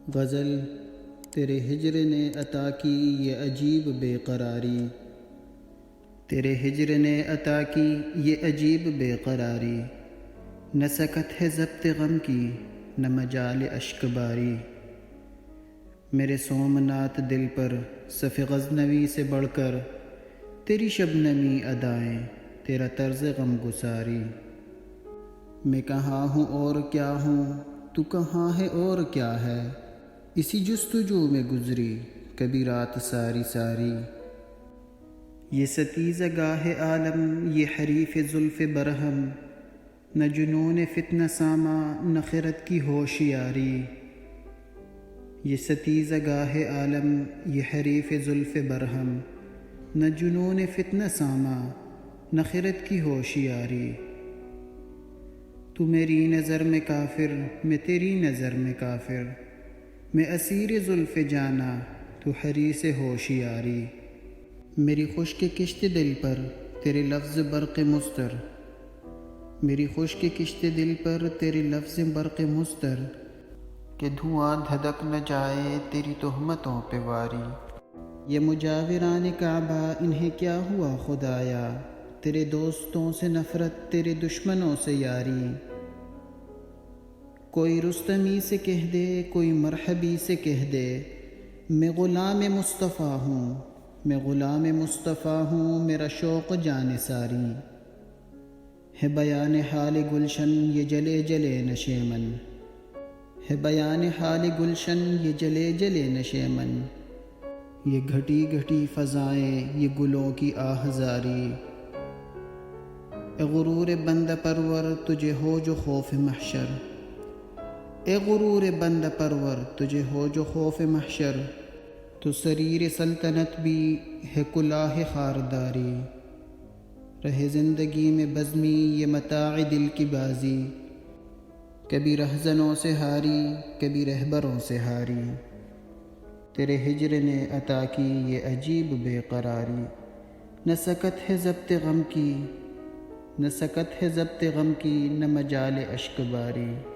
غزل تیرے ہجر نے عطا کی یہ عجیب بے قراری، تیرے ہجر نے عطا کی یہ عجیب بے قراری، نہ سکت ہے ضبط غم کی نہ مجال اشک باری۔ میرے سومنات دل پر صف غزنوی سے بڑھ کر تیری شبنمی ادائیں، تیرا طرز غم گساری۔ میں کہاں ہوں اور کیا ہوں، تو کہاں ہے اور کیا ہے، اسی جستجو میں گزری کبھی رات ساری ساری۔ یہ ستیزہ گاہ عالم یہ حریف زلف برہم، نہ جنون فتنہ ساما نہ خرد کی ہوشیاری۔ یہ ستیزہ گاہ عالم یہ حریف زلف برہم، نہ جنون فتنہ ساما نہ خرد کی ہوشیاری۔ تو میری نظر میں کافر میں تیری نظر میں کافر، میں اسیر زلف جانا تو حریص ہوشیاری۔ میری خشک کشت دل پر تیرے لفظ برق مضطر، میری خشک کشت دل پر تیرے لفظ برق مضطر، کہ دھواں دھدک نہ جائے تیری تہمتوں پہ واری۔ یہ مجاوران کعبہ انہیں کیا ہوا خدایا، تیرے دوستوں سے نفرت تیرے دشمنوں سے یاری۔ کوئی رستمی سے کہہ دے کوئی مرحبی سے کہہ دے، میں غلام مصطفیٰ ہوں میں غلام مصطفیٰ ہوں، میرا شوق جان ساری۔ ہے بیان حال گلشن یہ جلے جلے نشیمن، ہے بیان حال گلشن یہ جلے جلے نشیمن۔ یہ گھٹی گھٹی فضائیں یہ گلوں کی آہ زاری، اے غرور بندہ پرور تجھے ہو جو خوف محشر، اے غرور بندہ پرور تجھے ہو جو خوف محشر۔ تو سریر سلطنت بھی ہے کلاه خارداری، رہے زندگی میں بزمی یہ متاع دل کی بازی، کبھی رہزنوں سے ہاری کبھی رہبروں سے ہاری۔ تیرے ہجر نے عطا کی یہ عجیب بے قراری، نہ سکت ہے ضبط غم کی نہ سکت ہے ضبط غم کی نہ مجال اشک باری۔